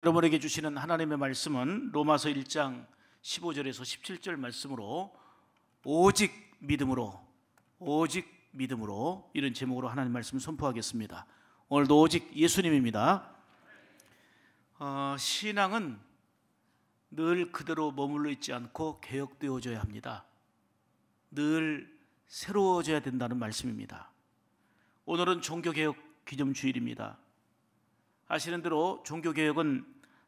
여러분에게 주시는 하나님의 말씀은 로마서 1장 15절에서 17절 말씀으로 오직 믿음으로 이런 제목으로 하나님 말씀을 선포하겠습니다. 오늘도 오직 예수님입니다. 신앙은 늘 그대로 머물러 있지 않고 개혁되어져야 합니다. 늘 새로워져야 된다는 말씀입니다. 오늘은 종교개혁 기념주일입니다. 아시는 대로 종교개혁은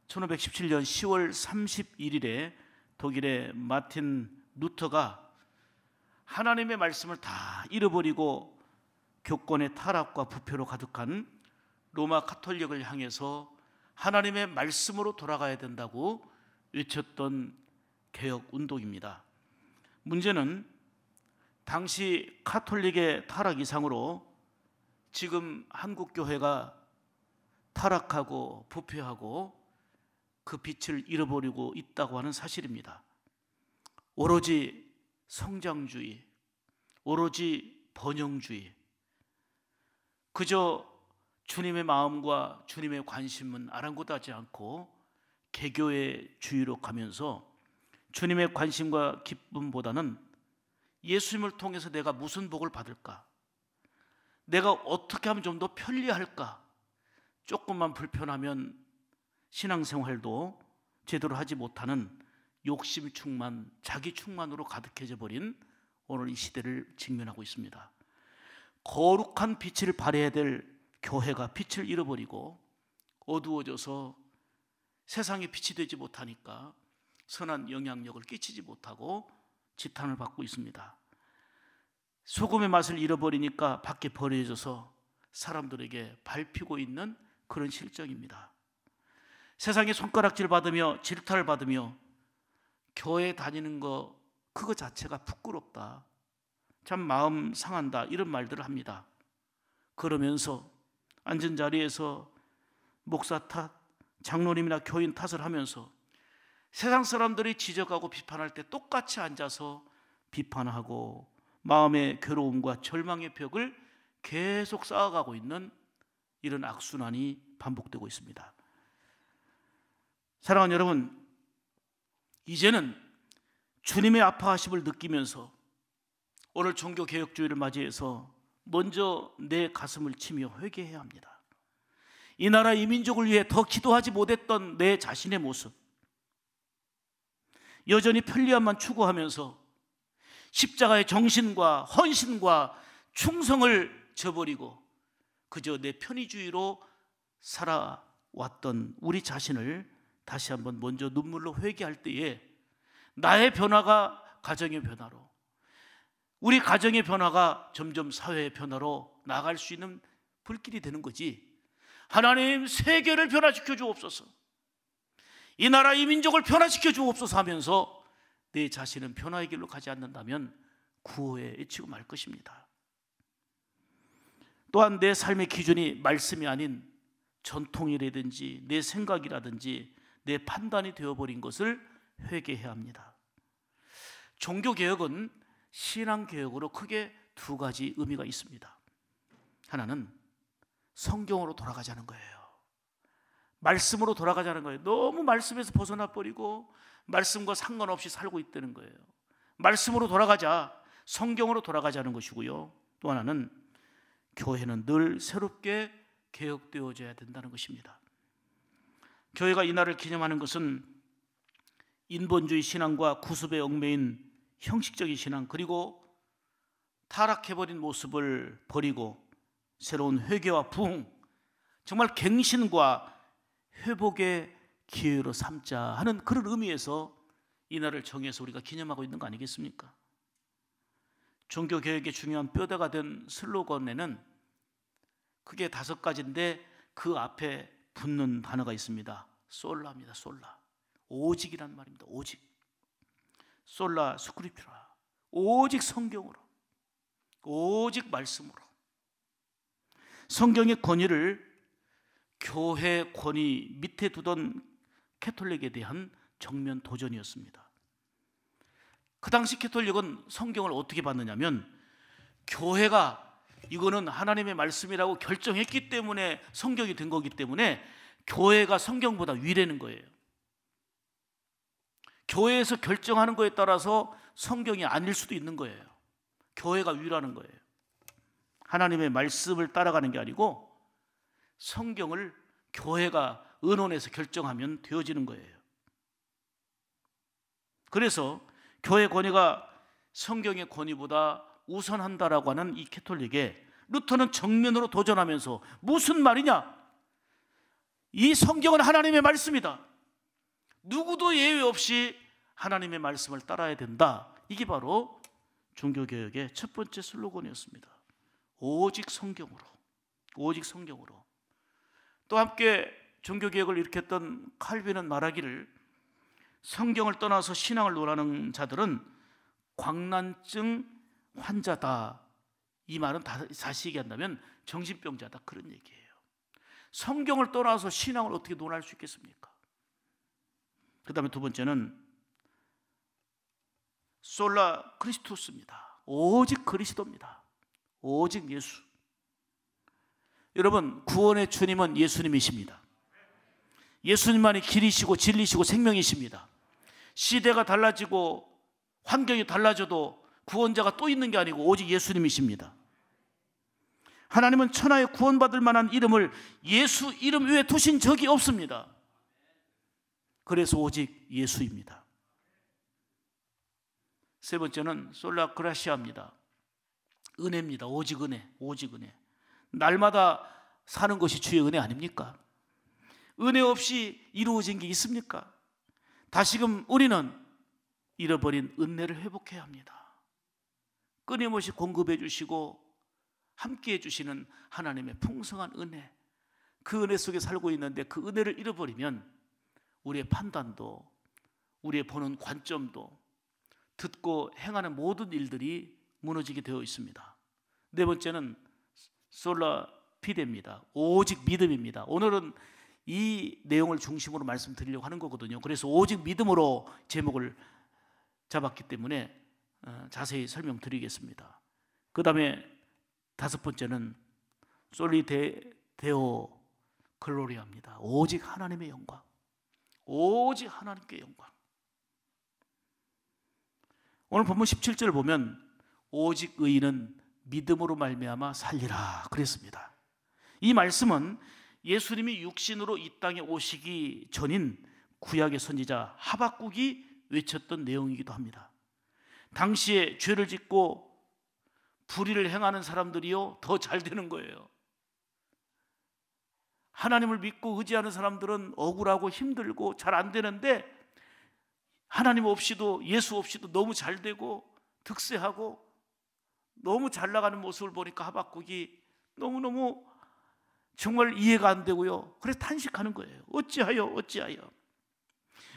1517년 10월 31일에 독일의 마틴 루터가 하나님의 말씀을 다 잃어버리고 교권의 타락과 부패로 가득한 로마 가톨릭을 향해서 하나님의 말씀으로 돌아가야 된다고 외쳤던 개혁 운동입니다. 문제는 당시 가톨릭의 타락 이상으로 지금 한국 교회가 타락하고 부패하고 그 빛을 잃어버리고 있다고 하는 사실입니다. 오로지 성장주의, 오로지 번영주의, 그저 주님의 마음과 주님의 관심은 아랑곳하지 않고 개교의 주의로 가면서 주님의 관심과 기쁨보다는 예수님을 통해서 내가 무슨 복을 받을까? 내가 어떻게 하면 좀 더 편리할까? 조금만 불편하면 신앙생활도 제대로 하지 못하는 욕심 충만, 자기 충만으로 가득해져 버린 오늘 이 시대를 직면하고 있습니다. 거룩한 빛을 발해야 될 교회가 빛을 잃어버리고 어두워져서 세상에 빛이 되지 못하니까 선한 영향력을 끼치지 못하고 지탄을 받고 있습니다. 소금의 맛을 잃어버리니까 밖에 버려져서 사람들에게 밟히고 있는 그런 실정입니다. 세상에 손가락질 받으며 질타를 받으며 교회 다니는 거 그거 자체가 부끄럽다, 참 마음 상한다, 이런 말들을 합니다. 그러면서 앉은 자리에서 목사 탓, 장로님이나 교인 탓을 하면서 세상 사람들이 지적하고 비판할 때 똑같이 앉아서 비판하고 마음의 괴로움과 절망의 벽을 계속 쌓아가고 있는 이런 악순환이 반복되고 있습니다. 사랑하는 여러분, 이제는 주님의 아파하심을 느끼면서 오늘 종교개혁주의를 맞이해서 먼저 내 가슴을 치며 회개해야 합니다. 이 나라 이 민족을 위해 더 기도하지 못했던 내 자신의 모습, 여전히 편리함만 추구하면서 십자가의 정신과 헌신과 충성을 저버리고 그저 내 편의주의로 살아왔던 우리 자신을 다시 한번 먼저 눈물로 회개할 때에 나의 변화가 가정의 변화로, 우리 가정의 변화가 점점 사회의 변화로 나아갈 수 있는 불길이 되는 거지. 하나님, 세계를 변화시켜 주옵소서, 이 나라 이 민족을 변화시켜 주옵소서 하면서 내 자신은 변화의 길로 가지 않는다면 구호에 애치고 말 것입니다. 또한 내 삶의 기준이 말씀이 아닌 전통이라든지 내 생각이라든지 내 판단이 되어버린 것을 회개해야 합니다. 종교개혁은 신앙개혁으로 크게 두 가지 의미가 있습니다. 하나는 성경으로 돌아가자는 거예요. 말씀으로 돌아가자는 거예요. 너무 말씀에서 벗어나 버리고 말씀과 상관없이 살고 있다는 거예요. 말씀으로 돌아가자, 성경으로 돌아가자는 것이고요. 또 하나는 교회는 늘 새롭게 개혁되어져야 된다는 것입니다. 교회가 이날을 기념하는 것은 인본주의 신앙과 구습에 얽매인 형식적인 신앙, 그리고 타락해버린 모습을 버리고 새로운 회개와 부흥, 정말 갱신과 회복의 기회로 삼자 하는 그런 의미에서 이날을 정해서 우리가 기념하고 있는 거 아니겠습니까? 종교개혁의 중요한 뼈대가 된 슬로건에는 크게 5가지인데 그 앞에 붙는 단어가 있습니다. 솔라입니다. 솔라, 오직이란 말입니다. 오직, 솔라 스크립투라, 오직 성경으로, 오직 말씀으로. 성경의 권위를 교회 권위 밑에 두던 캐톨릭에 대한 정면 도전이었습니다. 그 당시 캐톨릭은 성경을 어떻게 봤느냐면, 교회가 이거는 하나님의 말씀이라고 결정했기 때문에 성경이 된 거기 때문에 교회가 성경보다 위라는 거예요. 교회에서 결정하는 거에 따라서 성경이 아닐 수도 있는 거예요. 교회가 위라는 거예요. 하나님의 말씀을 따라가는 게 아니고 성경을 교회가 의논해서 결정하면 되어지는 거예요. 그래서 교회 권위가 성경의 권위보다 우선한다라고 하는 이 캐톨릭에 루터는 정면으로 도전하면서 무슨 말이냐? 이 성경은 하나님의 말씀이다. 누구도 예외 없이 하나님의 말씀을 따라야 된다. 이게 바로 종교개혁의 첫 번째 슬로건이었습니다. 오직 성경으로, 오직 성경으로. 또 함께 종교개혁을 일으켰던 칼빈은 말하기를 성경을 떠나서 신앙을 논하는 자들은 광난증 환자다. 이 말은 다시 얘기한다면 정신병자다, 그런 얘기예요. 성경을 떠나서 신앙을 어떻게 논할 수 있겠습니까? 그 다음에 두 번째는 솔라 크리스투스입니다. 오직 그리스도입니다. 오직 예수. 여러분, 구원의 주님은 예수님이십니다. 예수님만이 길이시고 진리시고 생명이십니다. 시대가 달라지고 환경이 달라져도 구원자가 또 있는 게 아니고 오직 예수님이십니다. 하나님은 천하에 구원받을 만한 이름을 예수 이름 위에 두신 적이 없습니다. 그래서 오직 예수입니다. 세 번째는 솔라 그라시아입니다. 은혜입니다. 오직 은혜, 오직 은혜. 날마다 사는 것이 주의 은혜 아닙니까? 은혜 없이 이루어진 게 있습니까? 다시금 우리는 잃어버린 은혜를 회복해야 합니다. 끊임없이 공급해 주시고 함께해 주시는 하나님의 풍성한 은혜, 그 은혜 속에 살고 있는데 그 은혜를 잃어버리면 우리의 판단도, 우리의 보는 관점도, 듣고 행하는 모든 일들이 무너지게 되어 있습니다. 네 번째는 솔라 피데입니다. 오직 믿음입니다. 오늘은 이 내용을 중심으로 말씀드리려고 하는 거거든요. 그래서 오직 믿음으로 제목을 잡았기 때문에 자세히 설명드리겠습니다. 그 다음에 다섯 번째는 솔리 데오 글로리아입니다. 오직 하나님의 영광, 오직 하나님께 영광. 오늘 본문 17절을 보면 오직 의인은 믿음으로 말미암아 살리라 그랬습니다. 이 말씀은 예수님이 육신으로 이 땅에 오시기 전인 구약의 선지자 하박국이 외쳤던 내용이기도 합니다. 당시에 죄를 짓고 불의를 행하는 사람들이요 더 잘 되는 거예요. 하나님을 믿고 의지하는 사람들은 억울하고 힘들고 잘 안 되는데 하나님 없이도, 예수 없이도 너무 잘 되고 득세하고 너무 잘 나가는 모습을 보니까 하박국이 너무너무 정말 이해가 안 되고요. 그래서 탄식하는 거예요. 어찌하여 어찌하여.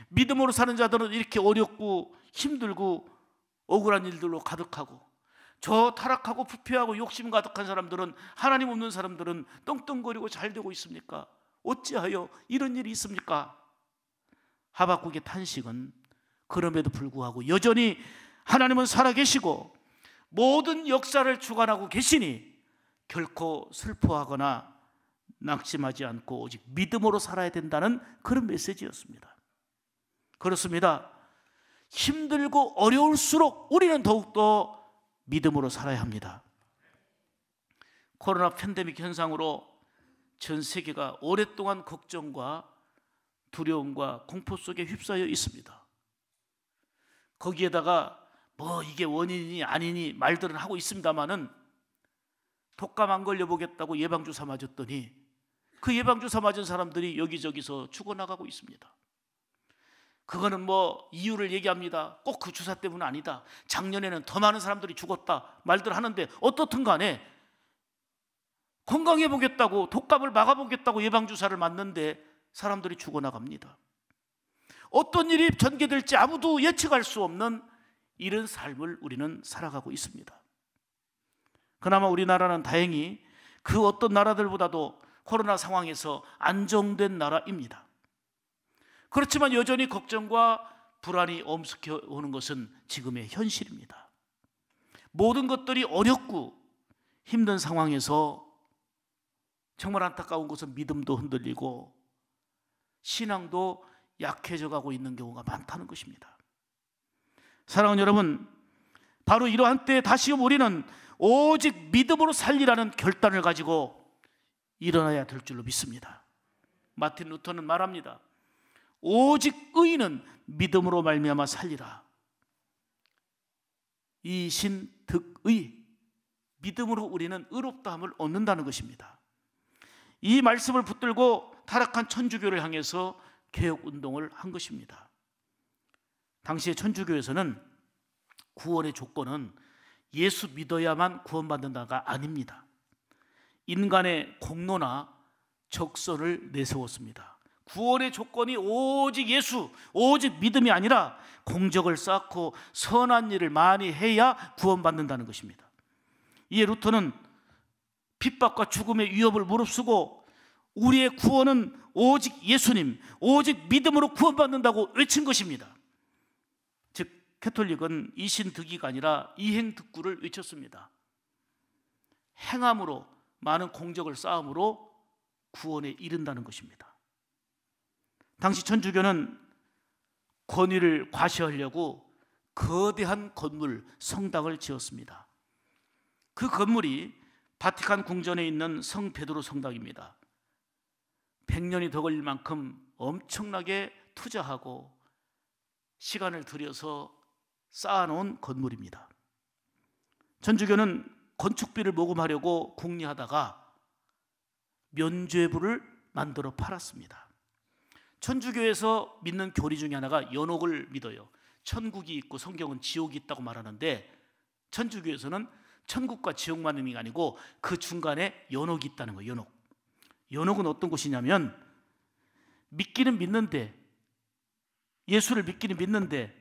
믿음으로 사는 자들은 이렇게 어렵고 힘들고 억울한 일들로 가득하고, 저 타락하고 부패하고 욕심 가득한 사람들은, 하나님 없는 사람들은 떵떵거리고 잘 되고 있습니까? 어찌하여 이런 일이 있습니까? 하박국의 탄식은 그럼에도 불구하고 여전히 하나님은 살아계시고 모든 역사를 주관하고 계시니 결코 슬퍼하거나 낙심하지 않고 오직 믿음으로 살아야 된다는 그런 메시지였습니다. 그렇습니다. 힘들고 어려울수록 우리는 더욱더 믿음으로 살아야 합니다. 코로나 팬데믹 현상으로 전 세계가 오랫동안 걱정과 두려움과 공포 속에 휩싸여 있습니다. 거기에다가 뭐 이게 원인이니 아니니 말들은 하고 있습니다마는 독감 안 걸려보겠다고 예방주사 맞았더니 그 예방주사 맞은 사람들이 여기저기서 죽어나가고 있습니다. 그거는 뭐 이유를 얘기합니다. 꼭 그 주사 때문은 아니다. 작년에는 더 많은 사람들이 죽었다 말들 하는데 어떻든 간에 건강해보겠다고, 독감을 막아보겠다고 예방주사를 맞는데 사람들이 죽어나갑니다. 어떤 일이 전개될지 아무도 예측할 수 없는 이런 삶을 우리는 살아가고 있습니다. 그나마 우리나라는 다행히 그 어떤 나라들보다도 코로나 상황에서 안정된 나라입니다. 그렇지만 여전히 걱정과 불안이 엄습해 오는 것은 지금의 현실입니다. 모든 것들이 어렵고 힘든 상황에서 정말 안타까운 것은 믿음도 흔들리고 신앙도 약해져 가고 있는 경우가 많다는 것입니다. 사랑하는 여러분, 바로 이러한 때에 다시금 우리는 오직 믿음으로 살리라는 결단을 가지고 일어나야 될 줄로 믿습니다. 마틴 루터는 말합니다. 오직 의인은 믿음으로 말미암아 살리라. 이신득의, 믿음으로 우리는 의롭다함을 얻는다는 것입니다. 이 말씀을 붙들고 타락한 천주교를 향해서 개혁운동을 한 것입니다. 당시에 천주교에서는 구원의 조건은 예수 믿어야만 구원받는다가 아닙니다. 인간의 공로나 적선을 내세웠습니다. 구원의 조건이 오직 예수, 오직 믿음이 아니라 공적을 쌓고 선한 일을 많이 해야 구원받는다는 것입니다. 이에 루터는 핍박과 죽음의 위협을 무릅쓰고 우리의 구원은 오직 예수님, 오직 믿음으로 구원받는다고 외친 것입니다. 즉 캐톨릭은 이신득의가 아니라 이행득구를 외쳤습니다. 행함으로, 많은 공적을 쌓음으로 구원에 이른다는 것입니다. 당시 천주교는 권위를 과시하려고 거대한 건물, 성당을 지었습니다. 그 건물이 바티칸 궁전에 있는 성 베드로 성당입니다. 100년이 더 걸릴 만큼 엄청나게 투자하고 시간을 들여서 쌓아놓은 건물입니다. 천주교는 건축비를 모금하려고 궁리하다가 면죄부를 만들어 팔았습니다. 천주교에서 믿는 교리 중에 하나가 연옥을 믿어요. 천국이 있고 성경은 지옥이 있다고 말하는데 천주교에서는 천국과 지옥만 의미가 아니고 그 중간에 연옥이 있다는 거예요. 연옥. 연옥은 어떤 곳이냐면 믿기는 믿는데, 예수를 믿기는 믿는데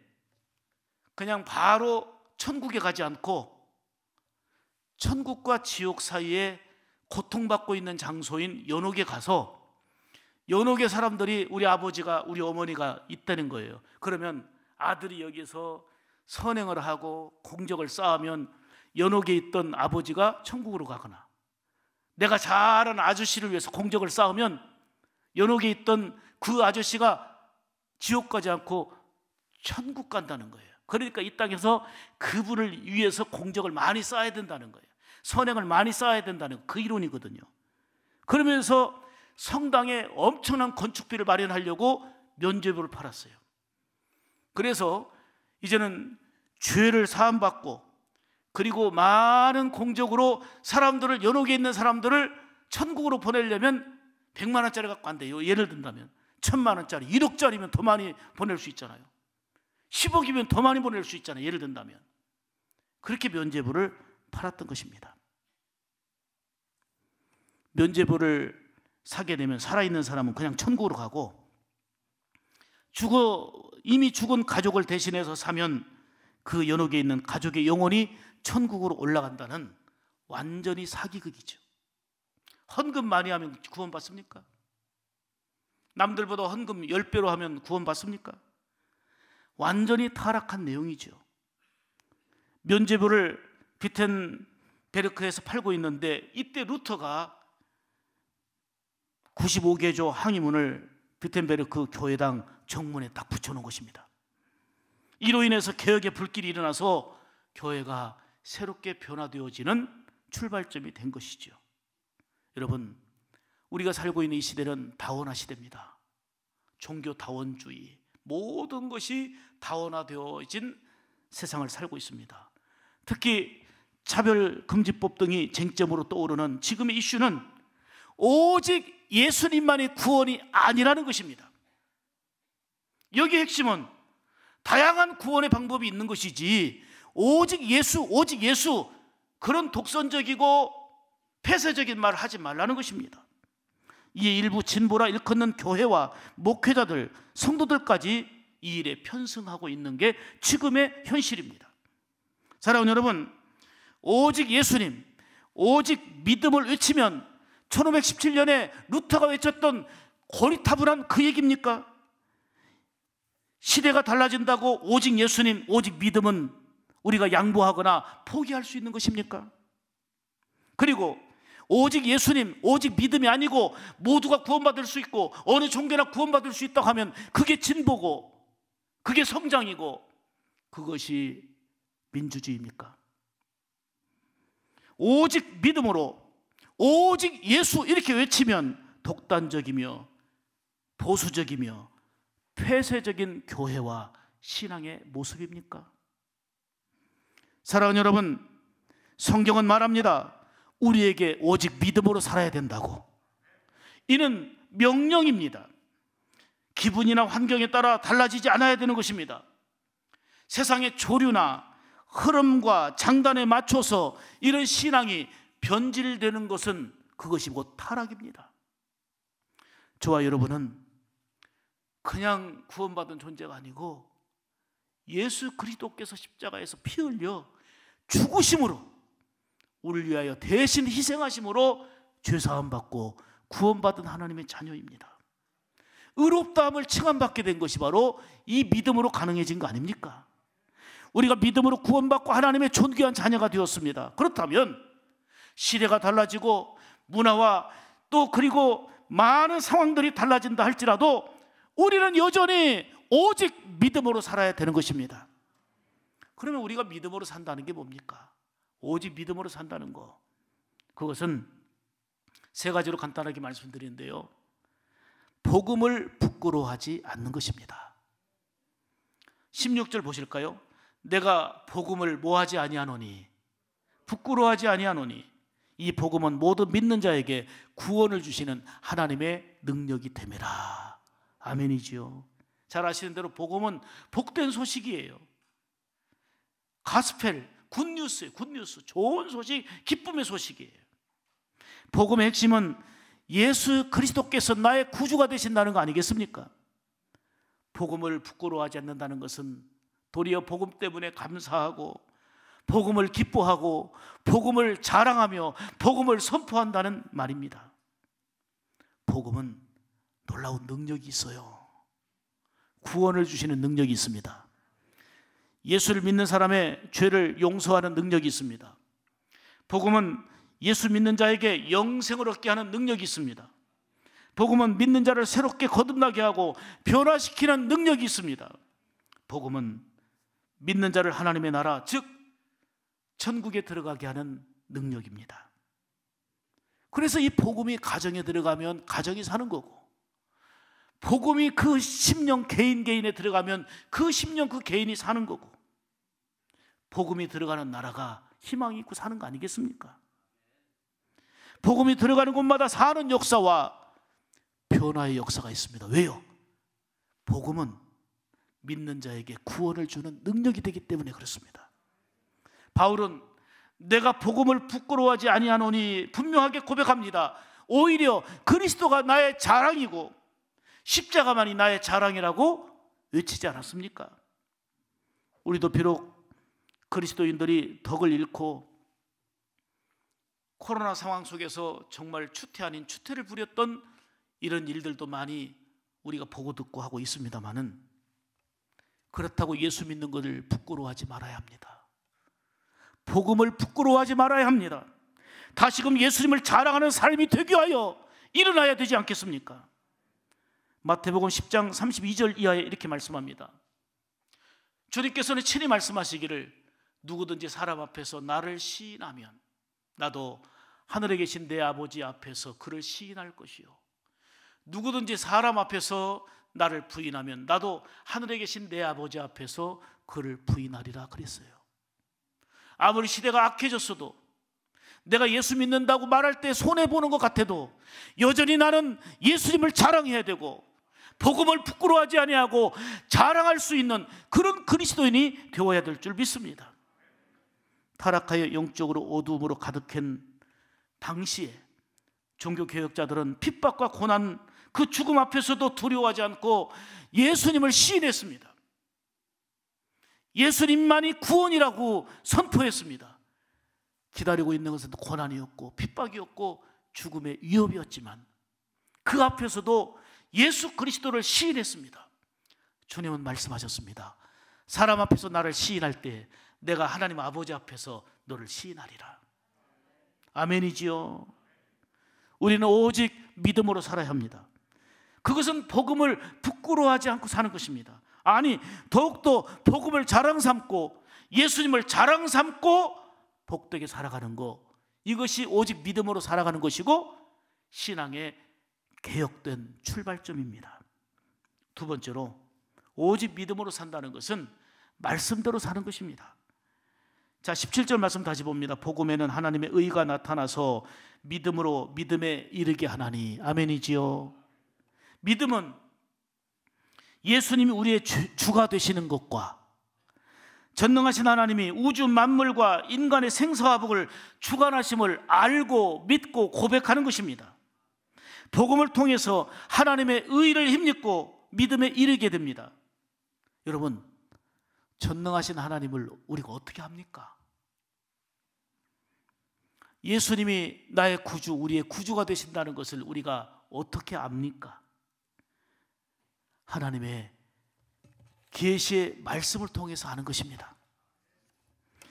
그냥 바로 천국에 가지 않고 천국과 지옥 사이에 고통받고 있는 장소인 연옥에 가서 연옥의 사람들이 우리 아버지가, 우리 어머니가 있다는 거예요. 그러면 아들이 여기서 선행을 하고 공적을 쌓으면 연옥에 있던 아버지가 천국으로 가거나, 내가 잘하는 아저씨를 위해서 공적을 쌓으면 연옥에 있던 그 아저씨가 지옥 가지 않고 천국 간다는 거예요. 그러니까 이 땅에서 그분을 위해서 공적을 많이 쌓아야 된다는 거예요. 선행을 많이 쌓아야 된다는 그 이론이거든요. 그러면서 성당에 엄청난 건축비를 마련하려고 면죄부를 팔았어요. 그래서 이제는 죄를 사함받고 그리고 많은 공적으로 사람들을, 연옥에 있는 사람들을 천국으로 보내려면 100만 원짜리 갖고 안 돼요. 예를 든다면 1000만 원짜리, 1억짜리면 더 많이 보낼 수 있잖아요. 10억이면 더 많이 보낼 수 있잖아요. 예를 든다면. 그렇게 면죄부를 팔았던 것입니다. 면죄부를 사게 되면 살아있는 사람은 그냥 천국으로 가고, 이미 죽은 가족을 대신해서 사면 그 연옥에 있는 가족의 영혼이 천국으로 올라간다는 완전히 사기극이죠. 헌금 많이 하면 구원받습니까? 남들보다 헌금 10배로 하면 구원받습니까? 완전히 타락한 내용이죠. 면죄부를 비텐베르크에서 팔고 있는데 이때 루터가 95개조 항의문을 비텐베르크 교회당 정문에 딱 붙여놓은 것입니다. 이로 인해서 개혁의 불길이 일어나서 교회가 새롭게 변화되어지는 출발점이 된 것이죠. 여러분, 우리가 살고 있는 이 시대는 다원화 시대입니다. 종교 다원주의, 모든 것이 다원화되어진 세상을 살고 있습니다. 특히 차별금지법 등이 쟁점으로 떠오르는 지금의 이슈는 오직 예수님만의 구원이 아니라는 것입니다. 여기의 핵심은 다양한 구원의 방법이 있는 것이지 오직 예수, 그런 독선적이고 폐쇄적인 말을 하지 말라는 것입니다. 이에 일부 진보라 일컫는 교회와 목회자들, 성도들까지 이 일에 편승하고 있는 게 지금의 현실입니다. 사랑하는 여러분, 오직 예수님, 오직 믿음을 외치면 1517년에 루터가 외쳤던 고리타분한 그 얘기입니까? 시대가 달라진다고 오직 예수님, 오직 믿음은 우리가 양보하거나 포기할 수 있는 것입니까? 그리고 오직 예수님, 오직 믿음이 아니고 모두가 구원받을 수 있고 어느 종교나 구원받을 수 있다고 하면 그게 진보고 그게 성장이고 그것이 민주주의입니까? 오직 믿음으로 오직 예수 이렇게 외치면 독단적이며 보수적이며 폐쇄적인 교회와 신앙의 모습입니까? 사랑하는 여러분, 성경은 말합니다. 우리에게 오직 믿음으로 살아야 된다고. 이는 명령입니다. 기분이나 환경에 따라 달라지지 않아야 되는 것입니다. 세상의 조류나 흐름과 장단에 맞춰서 이런 신앙이 변질되는 것은 그것이 곧 타락입니다. 저와 여러분은 그냥 구원받은 존재가 아니고 예수 그리스도께서 십자가에서 피 흘려 죽으심으로 우리를 위하여 대신 희생하심으로 죄사함 받고 구원받은 하나님의 자녀입니다. 의롭다함을 칭함받게 된 것이 바로 이 믿음으로 가능해진 거 아닙니까? 우리가 믿음으로 구원받고 하나님의 존귀한 자녀가 되었습니다. 그렇다면 시대가 달라지고 문화와 또 그리고 많은 상황들이 달라진다 할지라도 우리는 여전히 오직 믿음으로 살아야 되는 것입니다. 그러면 우리가 믿음으로 산다는 게 뭡니까? 오직 믿음으로 산다는 거, 그것은 세 가지로 간단하게 말씀드리는데요, 복음을 부끄러워하지 않는 것입니다. 16절 보실까요? 내가 복음을 뭐하지 아니하노니, 부끄러워하지 아니하노니 이 복음은 모든 믿는 자에게 구원을 주시는 하나님의 능력이 됨이라. 아멘이지요. 잘 아시는 대로 복음은 복된 소식이에요. 가스펠, 굿뉴스예요. 굿뉴스, 좋은 소식, 기쁨의 소식이에요. 복음의 핵심은 예수 그리스도께서 나의 구주가 되신다는 거 아니겠습니까? 복음을 부끄러워하지 않는다는 것은 도리어 복음 때문에 감사하고 복음을 기뻐하고 복음을 자랑하며 복음을 선포한다는 말입니다. 복음은 놀라운 능력이 있어요. 구원을 주시는 능력이 있습니다. 예수를 믿는 사람의 죄를 용서하는 능력이 있습니다. 복음은 예수 믿는 자에게 영생을 얻게 하는 능력이 있습니다. 복음은 믿는 자를 새롭게 거듭나게 하고 변화시키는 능력이 있습니다. 복음은 믿는 자를 하나님의 나라, 즉 천국에 들어가게 하는 능력입니다. 그래서 이 복음이 가정에 들어가면 가정이 사는 거고, 복음이 그 심령 개인에 들어가면 그 심령 그 개인이 사는 거고, 복음이 들어가는 나라가 희망이 있고 사는 거 아니겠습니까? 복음이 들어가는 곳마다 사는 역사와 변화의 역사가 있습니다. 왜요? 복음은 믿는 자에게 구원을 주는 능력이 되기 때문에 그렇습니다. 바울은 내가 복음을 부끄러워하지 아니하노니 분명하게 고백합니다. 오히려 그리스도가 나의 자랑이고 십자가만이 나의 자랑이라고 외치지 않았습니까? 우리도 비록 그리스도인들이 덕을 잃고 코로나 상황 속에서 정말 추태 아닌 추태를 부렸던 이런 일들도 많이 우리가 보고 듣고 하고 있습니다만은, 그렇다고 예수 믿는 것을 부끄러워하지 말아야 합니다. 복음을 부끄러워하지 말아야 합니다. 다시금 예수님을 자랑하는 삶이 되게 하여 일어나야 되지 않겠습니까? 마태복음 10장 32절 이하에 이렇게 말씀합니다. 주님께서는 친히 말씀하시기를 누구든지 사람 앞에서 나를 시인하면 나도 하늘에 계신 내 아버지 앞에서 그를 시인할 것이요, 누구든지 사람 앞에서 나를 부인하면 나도 하늘에 계신 내 아버지 앞에서 그를 부인하리라 그랬어요. 아무리 시대가 악해졌어도, 내가 예수 믿는다고 말할 때 손해보는 것 같아도 여전히 나는 예수님을 자랑해야 되고 복음을 부끄러워하지 아니하고 자랑할 수 있는 그런 그리스도인이 되어야 될 줄 믿습니다. 타락하여 영적으로 어두움으로 가득한 당시에 종교개혁자들은 핍박과 고난, 그 죽음 앞에서도 두려워하지 않고 예수님을 시인했습니다. 예수님만이 구원이라고 선포했습니다. 기다리고 있는 것은 고난이었고 핍박이었고 죽음의 위협이었지만 그 앞에서도 예수 그리스도를 시인했습니다. 주님은 말씀하셨습니다. 사람 앞에서 나를 시인할 때 내가 하나님 아버지 앞에서 너를 시인하리라. 아멘이지요. 우리는 오직 믿음으로 살아야 합니다. 그것은 복음을 부끄러워하지 않고 사는 것입니다. 아니, 더욱더 복음을 자랑 삼고 예수님을 자랑 삼고 복되게 살아가는 것, 이것이 오직 믿음으로 살아가는 것이고 신앙의 개혁된 출발점입니다. 두 번째로, 오직 믿음으로 산다는 것은 말씀대로 사는 것입니다. 자, 17절 말씀 다시 봅니다. 복음에는 하나님의 의가 나타나서 믿음으로 믿음에 이르게 하나니. 아멘이지요. 믿음은 예수님이 우리의 주가 되시는 것과 전능하신 하나님이 우주 만물과 인간의 생사화복을 주관하심을 알고 믿고 고백하는 것입니다. 복음을 통해서 하나님의 의를 힘입고 믿음에 이르게 됩니다. 여러분, 전능하신 하나님을 우리가 어떻게 합니까? 예수님이 나의 구주, 우리의 구주가 되신다는 것을 우리가 어떻게 압니까? 하나님의 계시의 말씀을 통해서 하는 것입니다.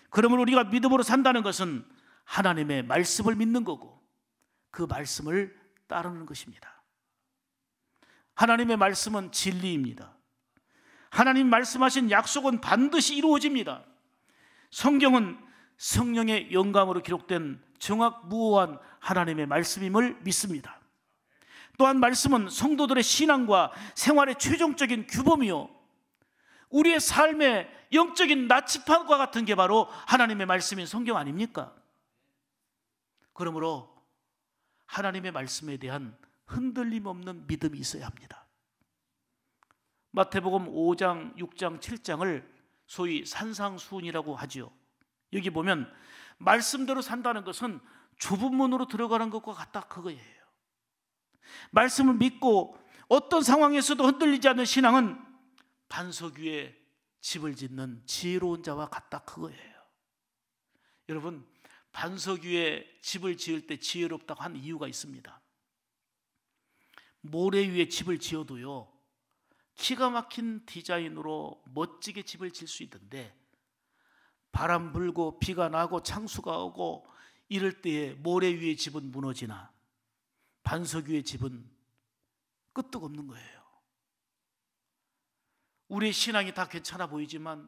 그러면 우리가 믿음으로 산다는 것은 하나님의 말씀을 믿는 거고 그 말씀을 따르는 것입니다. 하나님의 말씀은 진리입니다. 하나님 말씀하신 약속은 반드시 이루어집니다. 성경은 성령의 영감으로 기록된 정확무오한 하나님의 말씀임을 믿습니다. 또한 말씀은 성도들의 신앙과 생활의 최종적인 규범이요, 우리의 삶의 영적인 나치판과 같은 게 바로 하나님의 말씀인 성경 아닙니까? 그러므로 하나님의 말씀에 대한 흔들림 없는 믿음이 있어야 합니다. 마태복음 5장, 6장, 7장을 소위 산상수훈이라고 하지요. 여기 보면 말씀대로 산다는 것은 좁은 문으로 들어가는 것과 같다, 그거예요. 말씀을 믿고 어떤 상황에서도 흔들리지 않는 신앙은 반석 위에 집을 짓는 지혜로운 자와 같다, 그거예요. 여러분, 반석 위에 집을 지을 때 지혜롭다고 한 이유가 있습니다. 모래 위에 집을 지어도요, 기가 막힌 디자인으로 멋지게 집을 지을 수 있는데 바람 불고 비가 나고 창수가 오고 이럴 때에 모래 위의 집은 무너지나 반석 위의 집은 끄떡없는 거예요. 우리의 신앙이 다 괜찮아 보이지만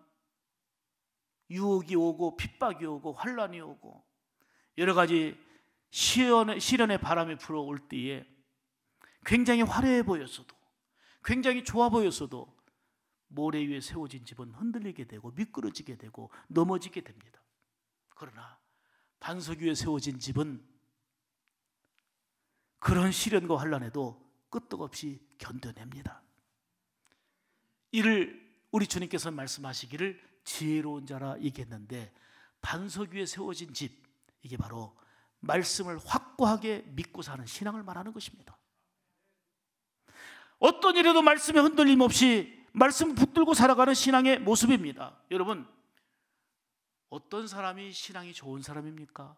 유혹이 오고 핍박이 오고 환란이 오고 여러 가지 시련의 바람이 불어올 때에 굉장히 화려해 보였어도, 굉장히 좋아 보였어도 모래 위에 세워진 집은 흔들리게 되고 미끄러지게 되고 넘어지게 됩니다. 그러나 반석 위에 세워진 집은 그런 시련과 환란에도 끄떡없이 견뎌냅니다. 이를 우리 주님께서 말씀하시기를 지혜로운 자라 얘기했는데, 반석 위에 세워진 집, 이게 바로 말씀을 확고하게 믿고 사는 신앙을 말하는 것입니다. 어떤 일에도 말씀에 흔들림 없이 말씀 붙들고 살아가는 신앙의 모습입니다. 여러분, 어떤 사람이 신앙이 좋은 사람입니까?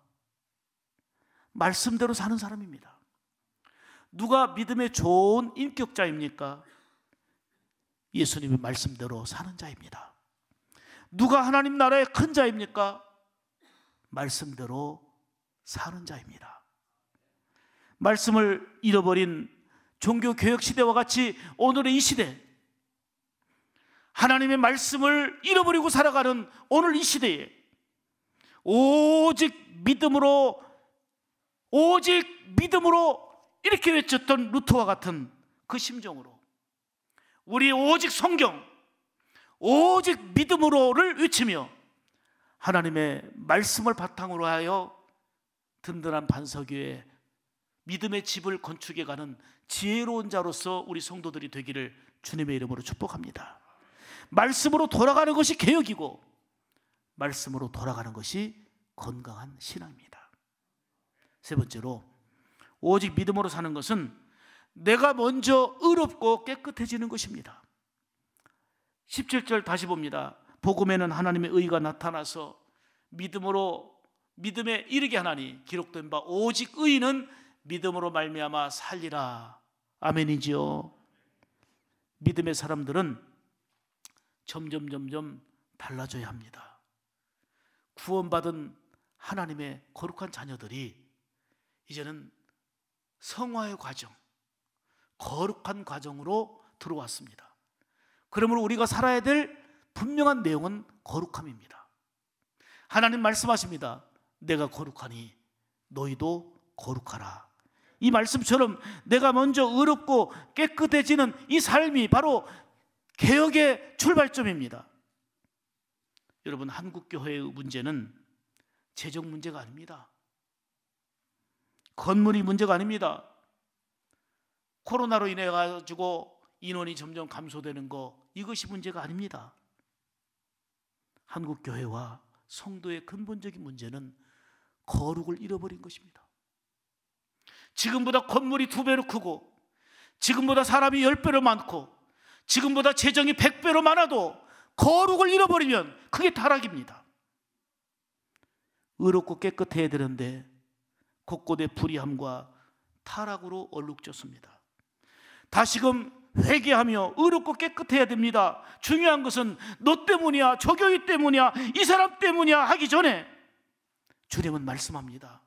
말씀대로 사는 사람입니다. 누가 믿음의 좋은 인격자입니까? 예수님의 말씀대로 사는 자입니다. 누가 하나님 나라의 큰 자입니까? 말씀대로 사는 자입니다. 말씀을 잃어버린 종교개혁 시대와 같이 오늘의 이 시대, 하나님의 말씀을 잃어버리고 살아가는 오늘 이 시대에 오직 믿음으로 이렇게 외쳤던 루터와 같은 그 심정으로 우리 오직 성경, 오직 믿음으로를 외치며 하나님의 말씀을 바탕으로 하여 든든한 반석 위에 믿음의 집을 건축해 가는 지혜로운 자로서 우리 성도들이 되기를 주님의 이름으로 축복합니다. 말씀으로 돌아가는 것이 개혁이고 말씀으로 돌아가는 것이 건강한 신앙입니다. 세 번째로, 오직 믿음으로 사는 것은 내가 먼저 의롭고 깨끗해지는 것입니다. 17절 다시 봅니다. 복음에는 하나님의 의가 나타나서 믿음에 이르게 하나니 기록된 바 오직 의인은 믿음으로 말미암아 살리라. 아멘이지요. 믿음의 사람들은 점점 달라져야 합니다. 구원받은 하나님의 거룩한 자녀들이 이제는 성화의 과정, 거룩한 과정으로 들어왔습니다. 그러므로 우리가 살아야 될 분명한 내용은 거룩함입니다. 하나님 말씀하십니다. 내가 거룩하니 너희도 거룩하라. 이 말씀처럼 내가 먼저 의롭고 깨끗해지는 이 삶이 바로 개혁의 출발점입니다. 여러분, 한국교회의 문제는 재정 문제가 아닙니다. 건물이 문제가 아닙니다. 코로나로 인해 가지고 인원이 점점 감소되는 거, 이것이 문제가 아닙니다. 한국교회와 성도의 근본적인 문제는 거룩을 잃어버린 것입니다. 지금보다 건물이 2배로 크고, 지금보다 사람이 10배로 많고, 지금보다 재정이 100배로 많아도 거룩을 잃어버리면 그게 타락입니다. 의롭고 깨끗해야 되는데 곳곳의 불의함과 타락으로 얼룩졌습니다. 다시금 회개하며 의롭고 깨끗해야 됩니다. 중요한 것은 너 때문이야, 저 교회 때문이야, 이 사람 때문이야 하기 전에 주님은 말씀합니다.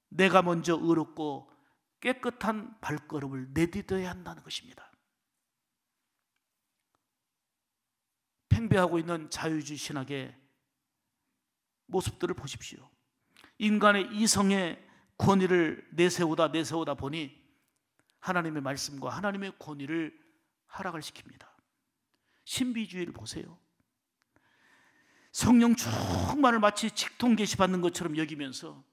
내가 먼저 의롭고 깨끗한 발걸음을 내딛어야 한다는 것입니다. 팽배하고 있는 자유주의 신학의 모습들을 보십시오. 인간의 이성의 권위를 내세우다 보니 하나님의 말씀과 하나님의 권위를 하락을 시킵니다. 신비주의를 보세요. 성령 충만을 마치 직통 계시받는 것처럼 여기면서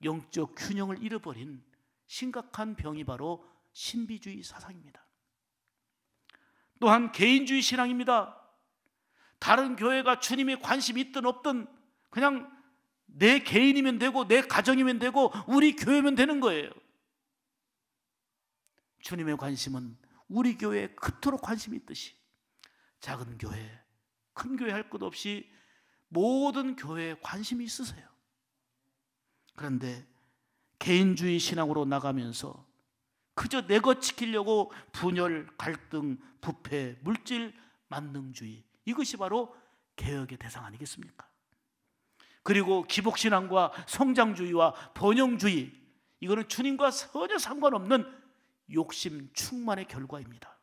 영적 균형을 잃어버린 심각한 병이 바로 신비주의 사상입니다. 또한 개인주의 신앙입니다. 다른 교회가 주님의 관심이 있든 없든 그냥 내 개인이면 되고 내 가정이면 되고 우리 교회면 되는 거예요. 주님의 관심은 우리 교회에 그토록 관심이 있듯이 작은 교회, 큰 교회 할 것 없이 모든 교회에 관심이 있으세요. 그런데 개인주의 신앙으로 나가면서 그저 내 것 지키려고 분열, 갈등, 부패, 물질, 만능주의, 이것이 바로 개혁의 대상 아니겠습니까? 그리고 기복신앙과 성장주의와 번영주의, 이거는 주님과 전혀 상관없는 욕심 충만의 결과입니다.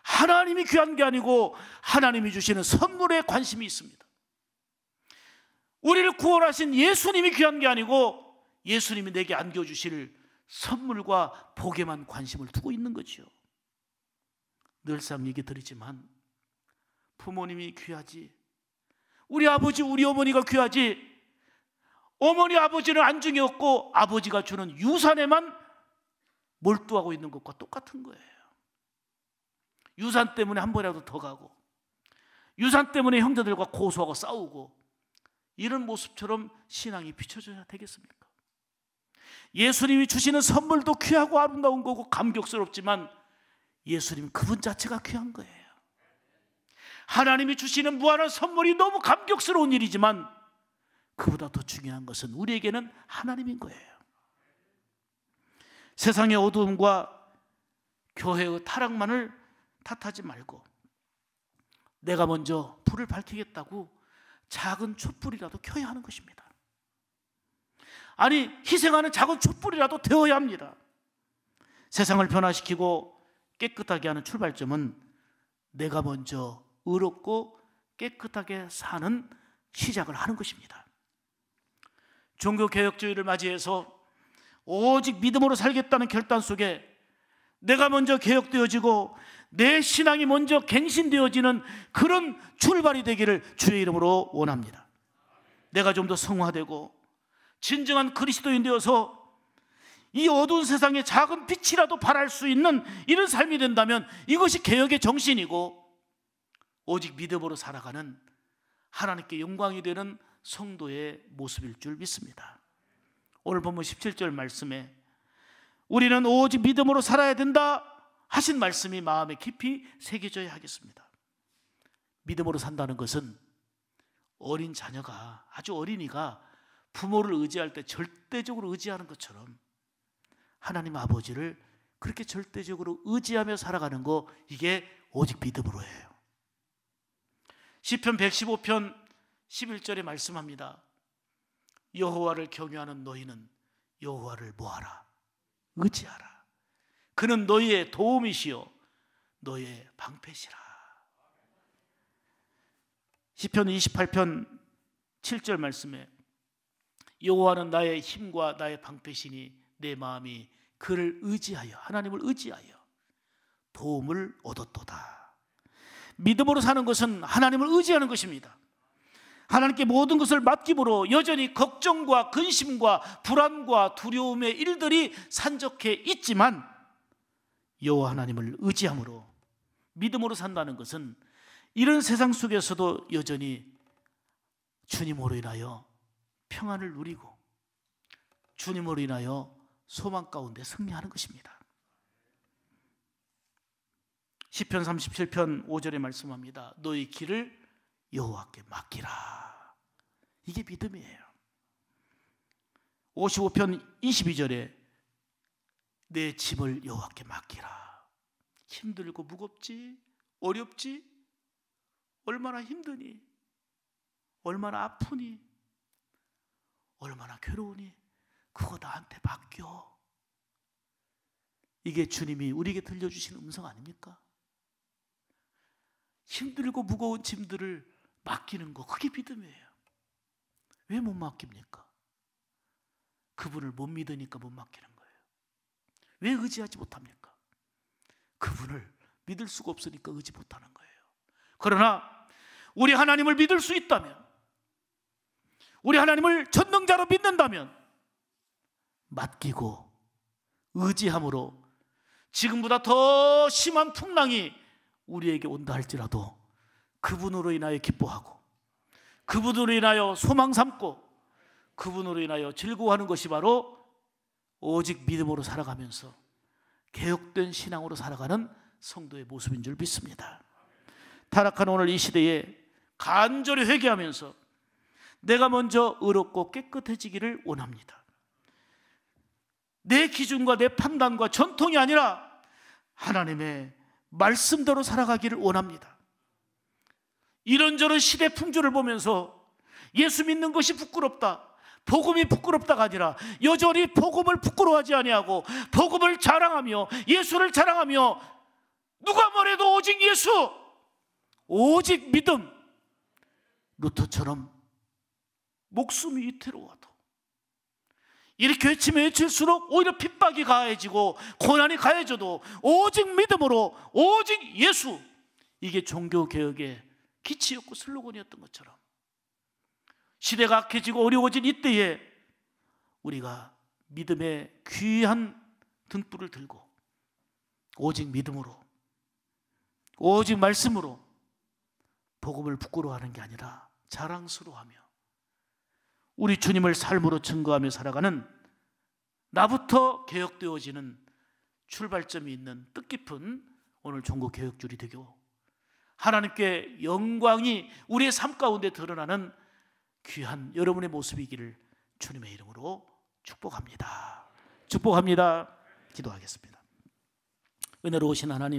하나님이 귀한 게 아니고 하나님이 주시는 선물에 관심이 있습니다. 우리를 구원하신 예수님이 귀한 게 아니고 예수님이 내게 안겨주실 선물과 복에만 관심을 두고 있는 거죠. 늘상 얘기 드리지만 부모님이 귀하지, 우리 아버지 우리 어머니가 귀하지, 어머니 아버지는 안중에 없고 아버지가 주는 유산에만 몰두하고 있는 것과 똑같은 거예요. 유산 때문에 한 번이라도 더 가고, 유산 때문에 형제들과 고소하고 싸우고, 이런 모습처럼 신앙이 비춰져야 되겠습니까? 예수님이 주시는 선물도 귀하고 아름다운 거고 감격스럽지만 예수님 그분 자체가 귀한 거예요. 하나님이 주시는 무한한 선물이 너무 감격스러운 일이지만 그보다 더 중요한 것은 우리에게는 하나님인 거예요. 세상의 어두움과 교회의 타락만을 탓하지 말고 내가 먼저 불을 밝히겠다고 작은 촛불이라도 켜야 하는 것입니다. 아니, 희생하는 작은 촛불이라도 되어야 합니다. 세상을 변화시키고 깨끗하게 하는 출발점은 내가 먼저 의롭고 깨끗하게 사는 시작을 하는 것입니다. 종교개혁주의를 맞이해서 오직 믿음으로 살겠다는 결단 속에 내가 먼저 개혁되어지고 내 신앙이 먼저 갱신되어지는 그런 출발이 되기를 주의 이름으로 원합니다. 내가 좀 더 성화되고 진정한 그리스도인 되어서 이 어두운 세상에 작은 빛이라도 발할 수 있는 이런 삶이 된다면 이것이 개혁의 정신이고 오직 믿음으로 살아가는 하나님께 영광이 되는 성도의 모습일 줄 믿습니다. 오늘 본문 17절 말씀에 우리는 오직 믿음으로 살아야 된다 하신 말씀이 마음에 깊이 새겨져야 하겠습니다. 믿음으로 산다는 것은 어린 자녀가, 아주 어린이가 부모를 의지할 때 절대적으로 의지하는 것처럼 하나님 아버지를 그렇게 절대적으로 의지하며 살아가는 거, 이게 오직 믿음으로 해요. 시편 115편 11절에 말씀합니다. 여호와를 경외하는 너희는 여호와를 뭐하라? 의지하라. 그는 너희의 도움이시요 너희의 방패시라. 시편 28편 7절 말씀에 여호와는 나의 힘과 나의 방패시니 내 마음이 그를 의지하여, 하나님을 의지하여 도움을 얻었도다. 믿음으로 사는 것은 하나님을 의지하는 것입니다. 하나님께 모든 것을 맡김으로 여전히 걱정과 근심과 불안과 두려움의 일들이 산적해 있지만 여호와 하나님을 의지함으로 믿음으로 산다는 것은 이런 세상 속에서도 여전히 주님으로 인하여 평안을 누리고 주님으로 인하여 소망 가운데 승리하는 것입니다. 시편 37편 5절에 말씀합니다. 너희 길을 여호와께 맡기라. 이게 믿음이에요. 55편 22절에 내 짐을 여호와께 맡기라. 힘들고 무겁지? 어렵지? 얼마나 힘드니? 얼마나 아프니? 얼마나 괴로우니? 그거 나한테 맡겨. 이게 주님이 우리에게 들려주신 음성 아닙니까? 힘들고 무거운 짐들을 맡기는 거, 그게 믿음이에요. 왜 못 맡깁니까? 그분을 못 믿으니까 못 맡기는 거예요. 왜 의지하지 못합니까? 그분을 믿을 수가 없으니까 의지 못하는 거예요. 그러나 우리 하나님을 믿을 수 있다면, 우리 하나님을 전능자로 믿는다면 맡기고 의지함으로 지금보다 더 심한 풍랑이 우리에게 온다 할지라도 그분으로 인하여 기뻐하고 그분으로 인하여 소망 삼고 그분으로 인하여 즐거워하는 것이 바로 오직 믿음으로 살아가면서 개혁된 신앙으로 살아가는 성도의 모습인 줄 믿습니다. 타락한 오늘 이 시대에 간절히 회개하면서 내가 먼저 의롭고 깨끗해지기를 원합니다. 내 기준과 내 판단과 전통이 아니라 하나님의 말씀대로 살아가기를 원합니다. 이런저런 시대 풍조를 보면서 예수 믿는 것이 부끄럽다, 복음이 부끄럽다가 아니라 여전히 복음을 부끄러워하지 아니하고 복음을 자랑하며 예수를 자랑하며 누가 뭐래도 오직 예수, 오직 믿음. 루터처럼 목숨이 위태로워도 이렇게 외치면 외칠수록 오히려 핍박이 가해지고 고난이 가해져도 오직 믿음으로 오직 예수, 이게 종교개혁의 기치였고 슬로건이었던 것처럼 시대가 악해지고 어려워진 이때에 우리가 믿음의 귀한 등불을 들고 오직 믿음으로 오직 말씀으로 복음을 부끄러워하는 게 아니라 자랑스러워하며 우리 주님을 삶으로 증거하며 살아가는 나부터 개혁되어지는 출발점이 있는 뜻깊은 오늘 종교개혁주일이 되고 하나님께 영광이 우리의 삶 가운데 드러나는 귀한 여러분의 모습이기를 주님의 이름으로 축복합니다. 축복합니다. 기도하겠습니다. 은혜로우신 하나님,